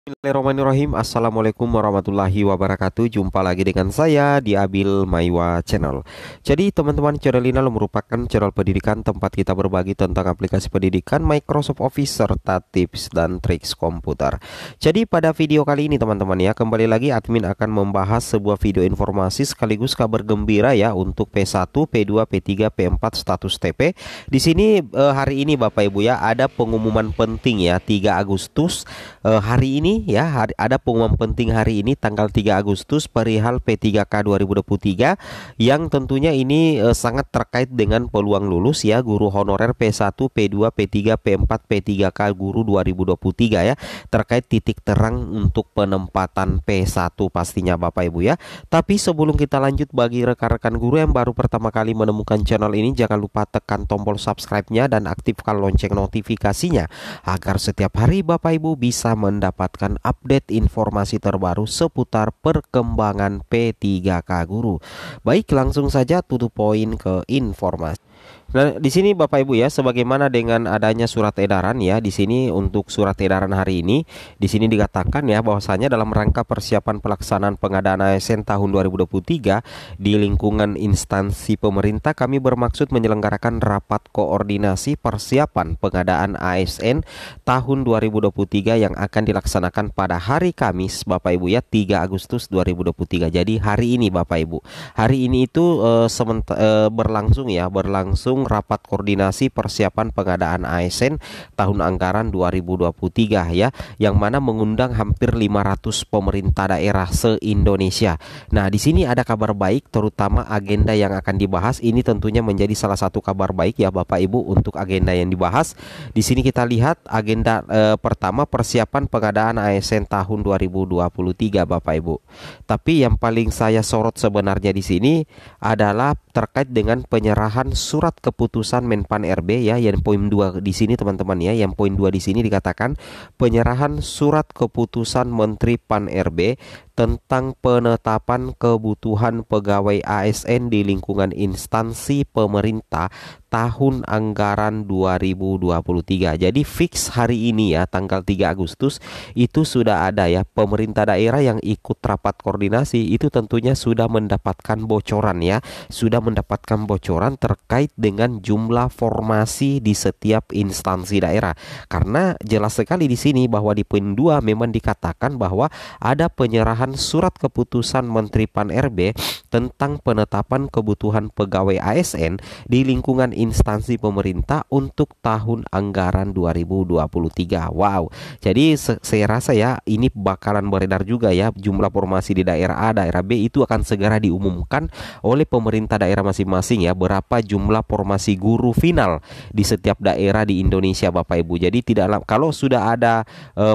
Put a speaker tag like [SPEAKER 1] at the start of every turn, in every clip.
[SPEAKER 1] Bismillahirrahmanirrahim. Assalamualaikum warahmatullahi wabarakatuh. Jumpa lagi dengan saya di Abil Maiwa Channel. Jadi teman-teman, channel ini merupakan channel pendidikan tempat kita berbagi tentang aplikasi pendidikan Microsoft Office serta tips dan triks komputer. Jadi pada video kali ini teman-teman ya, kembali lagi admin akan membahas sebuah video informasi sekaligus kabar gembira ya untuk P1, P2, P3, P4 status TP. Di sini hari ini Bapak Ibu ya, ada pengumuman penting ya 3 Agustus hari ini ya, ada pengumuman penting hari ini tanggal 3 Agustus perihal P3K 2023 yang tentunya ini sangat terkait dengan peluang lulus ya guru honorer P1, P2, P3, P4, P3K guru 2023 ya, terkait titik terang untuk penempatan P1 pastinya Bapak Ibu ya. Tapi sebelum kita lanjut, bagi rekan-rekan guru yang baru pertama kali menemukan channel ini, jangan lupa tekan tombol subscribe-nya dan aktifkan lonceng notifikasinya agar setiap hari Bapak Ibu bisa mendapatkan update informasi terbaru seputar perkembangan P3K Guru. Baik, langsung saja tutup poin ke informasi. Nah, di sini Bapak Ibu ya, sebagaimana dengan adanya surat edaran ya, di sini untuk surat edaran hari ini, di sini dikatakan ya bahwasanya dalam rangka persiapan pelaksanaan pengadaan ASN tahun 2023 di lingkungan instansi pemerintah, kami bermaksud menyelenggarakan rapat koordinasi persiapan pengadaan ASN tahun 2023 yang akan dilaksanakan pada hari Kamis Bapak Ibu ya, 3 Agustus 2023. Jadi hari ini Bapak Ibu. Hari ini itu berlangsung rapat koordinasi persiapan pengadaan ASN tahun anggaran 2023 ya, yang mana mengundang hampir 500 pemerintah daerah se-Indonesia. Nah, di sini ada kabar baik, terutama agenda yang akan dibahas ini tentunya menjadi salah satu kabar baik ya Bapak Ibu untuk agenda yang dibahas. Di sini kita lihat agenda pertama, persiapan pengadaan ASN tahun 2023 Bapak Ibu. Tapi yang paling saya sorot sebenarnya di sini adalah terkait dengan penyerahan surat keputusan Menpan RB ya, yang poin 2 di sini teman-teman ya, yang poin 2 di sini dikatakan penyerahan surat keputusan Menteri Pan RB tentang penetapan kebutuhan pegawai ASN di lingkungan instansi pemerintah tahun anggaran 2023. Jadi fix hari ini ya, tanggal 3 Agustus itu sudah ada ya, pemerintah daerah yang ikut rapat koordinasi itu tentunya sudah mendapatkan bocoran ya, sudah mendapatkan bocoran terkait dengan jumlah formasi di setiap instansi daerah. Karena jelas sekali di sini bahwa di poin 2 memang dikatakan bahwa ada penyerahan surat keputusan Menteri Pan RB tentang penetapan kebutuhan pegawai ASN di lingkungan instansi pemerintah untuk tahun anggaran 2023. Wow. Jadi saya rasa ya ini bakalan beredar juga ya, jumlah formasi di daerah A, daerah B itu akan segera diumumkan oleh pemerintah daerah masing-masing ya, berapa jumlah formasi guru final di setiap daerah di Indonesia Bapak Ibu. Jadi kalau sudah ada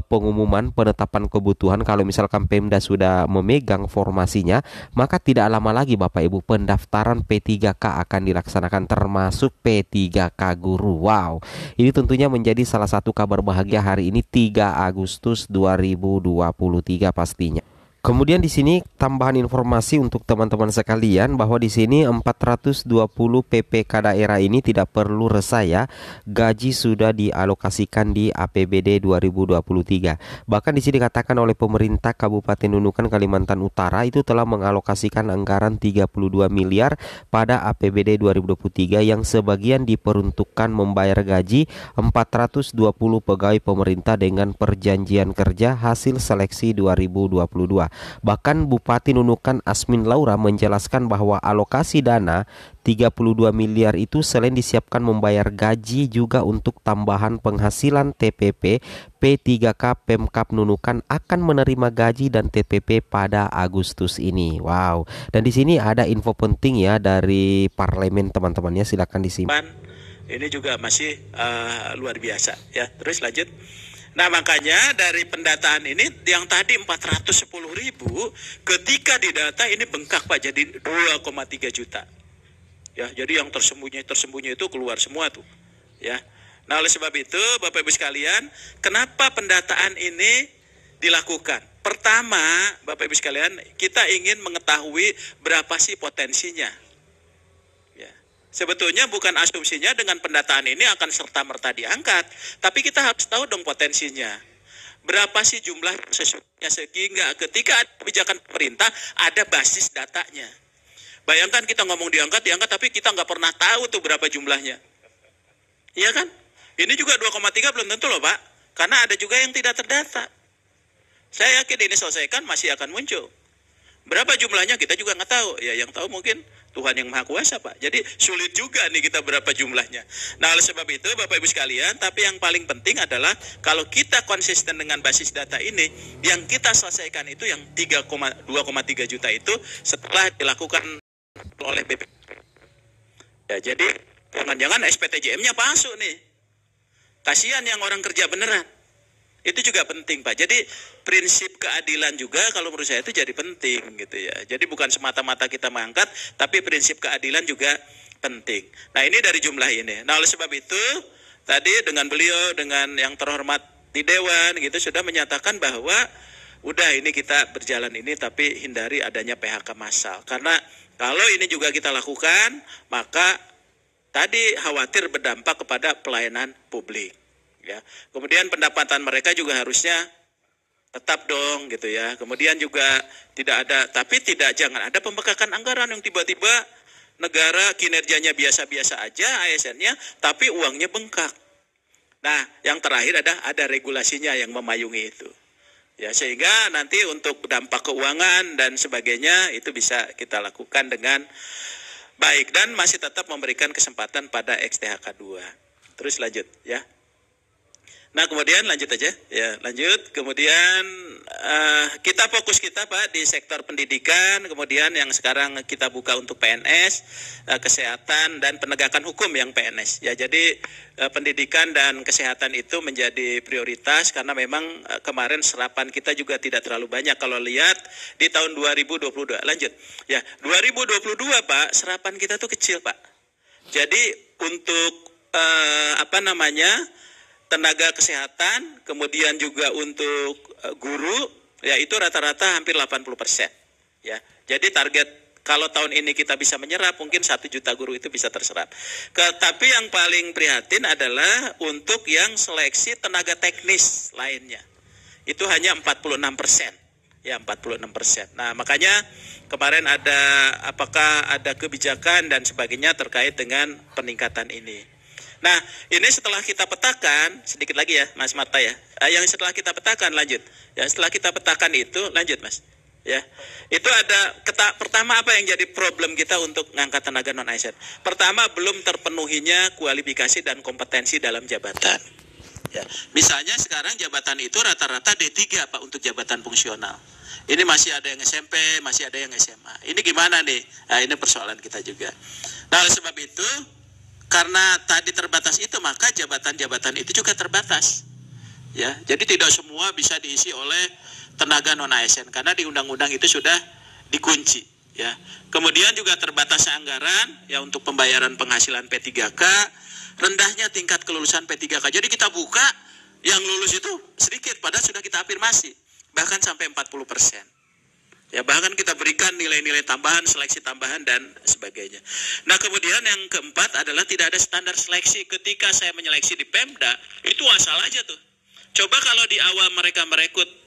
[SPEAKER 1] pengumuman penetapan kebutuhan, kalau misalkan Pemda sudah memegang formasinya, maka tidak lama lagi Bapak Ibu pendaftaran P3K akan dilaksanakan, termasuk P3K Guru. Wow, ini tentunya menjadi salah satu kabar bahagia hari ini 3 Agustus 2023 pastinya. Kemudian di sini tambahan informasi untuk teman-teman sekalian bahwa di sini 420 PPK daerah ini tidak perlu resah ya, gaji sudah dialokasikan di APBD 2023. Bahkan di sini dikatakan oleh pemerintah Kabupaten Nunukan Kalimantan Utara itu telah mengalokasikan anggaran 32 miliar pada APBD 2023 yang sebagian diperuntukkan membayar gaji 420 pegawai pemerintah dengan perjanjian kerja hasil seleksi 2022. Bahkan Bupati Nunukan Asmin Laura menjelaskan bahwa alokasi dana 32 miliar itu selain disiapkan membayar gaji juga untuk tambahan penghasilan TPP. P3K Pemkab Nunukan akan menerima gaji dan TPP pada Agustus ini. Wow. Dan di sini ada info penting ya dari parlemen teman-temannya, silakan disimak.
[SPEAKER 2] Ini juga masih luar biasa ya. Terus lanjut. Nah, makanya dari pendataan ini yang tadi 410.000 ketika didata ini bengkak Pak jadi 2,3 juta. Ya, jadi yang tersembunyi itu keluar semua tuh. Ya. Nah, oleh sebab itu Bapak Ibu sekalian, kenapa pendataan ini dilakukan? Pertama, Bapak Ibu sekalian, kita ingin mengetahui berapa sih potensinya. Sebetulnya bukan asumsinya dengan pendataan ini akan serta-merta diangkat, tapi kita harus tahu dong potensinya. berapa sih jumlah sesungguhnya, sehingga ketika ada kebijakan pemerintah ada basis datanya. Bayangkan kita ngomong diangkat, tapi kita nggak pernah tahu tuh berapa jumlahnya. Iya kan? Ini juga 2,3 belum tentu loh Pak, karena ada juga yang tidak terdata. Saya yakin ini selesaikan masih akan muncul. Berapa jumlahnya kita juga nggak tahu. Ya yang tahu mungkin Tuhan yang Maha Kuasa Pak. Jadi sulit juga nih kita berapa jumlahnya. Nah oleh sebab itu Bapak Ibu sekalian, tapi yang paling penting adalah kalau kita konsisten dengan basis data ini, yang kita selesaikan itu yang 2,3 juta itu setelah dilakukan oleh BP. Ya jadi jangan-jangan SPTJM-nya palsu nih. Kasihan yang orang kerja beneran. Itu juga penting Pak. Jadi prinsip keadilan juga kalau menurut saya itu jadi penting gitu ya. Jadi bukan semata-mata kita mengangkat, tapi prinsip keadilan juga penting. Nah ini dari jumlah ini. Nah oleh sebab itu tadi dengan beliau, dengan yang terhormat di Dewan gitu sudah menyatakan bahwa udah ini kita berjalan ini tapi hindari adanya PHK massal. Karena kalau ini juga kita lakukan maka tadi khawatir berdampak kepada pelayanan publik. Ya, kemudian pendapatan mereka juga harusnya tetap dong gitu ya. Kemudian juga tidak ada, tapi jangan ada pembengkakan anggaran yang tiba-tiba negara kinerjanya biasa-biasa aja ASN-nya, tapi uangnya bengkak. Nah, yang terakhir ada regulasinya yang memayungi itu. Ya, sehingga nanti untuk dampak keuangan dan sebagainya itu bisa kita lakukan dengan baik dan masih tetap memberikan kesempatan pada XTHK 2. Terus lanjut ya. Nah kemudian lanjut aja, ya lanjut. Kemudian kita fokus kita Pak di sektor pendidikan, kemudian yang sekarang kita buka untuk PNS, kesehatan dan penegakan hukum yang PNS. Ya jadi pendidikan dan kesehatan itu menjadi prioritas karena memang kemarin serapan kita juga tidak terlalu banyak kalau lihat di tahun 2022. Lanjut, ya 2022 Pak serapan kita tuh kecil Pak. Jadi untuk tenaga kesehatan, kemudian juga untuk guru, ya itu rata-rata hampir 80%. Ya, jadi target kalau tahun ini kita bisa menyerap, mungkin 1 juta guru itu bisa terserap. Tapi yang paling prihatin adalah untuk yang seleksi tenaga teknis lainnya. Itu hanya 46%. Ya 46%. Nah makanya kemarin apakah ada kebijakan dan sebagainya terkait dengan peningkatan ini. Nah, ini setelah kita petakan, sedikit lagi ya, Mas Marta ya. Yang setelah kita petakan, lanjut. Ya, setelah kita petakan itu, lanjut Mas. Ya, itu ada pertama apa yang jadi problem kita untuk ngangkat tenaga non ASN. Pertama, belum terpenuhinya kualifikasi dan kompetensi dalam jabatan. Ya, misalnya sekarang jabatan itu rata-rata D3 Pak untuk jabatan fungsional. Ini masih ada yang SMP, masih ada yang SMA. Ini gimana nih? Nah, ini persoalan kita juga. Nah, oleh sebab itu karena tadi terbatas itu, maka jabatan-jabatan itu juga terbatas. Ya, jadi tidak semua bisa diisi oleh tenaga non ASN karena di undang-undang itu sudah dikunci. Ya, kemudian juga terbatasnya anggaran ya untuk pembayaran penghasilan P3K, rendahnya tingkat kelulusan P3K. Jadi kita buka yang lulus itu sedikit, padahal sudah kita afirmasi, bahkan sampai 40%. Ya bahkan kita berikan nilai-nilai tambahan, seleksi tambahan dan sebagainya. Nah kemudian yang keempat adalah tidak ada standar seleksi. Ketika saya menyeleksi di Pemda, itu asal aja tuh. Coba kalau di awal mereka merekrut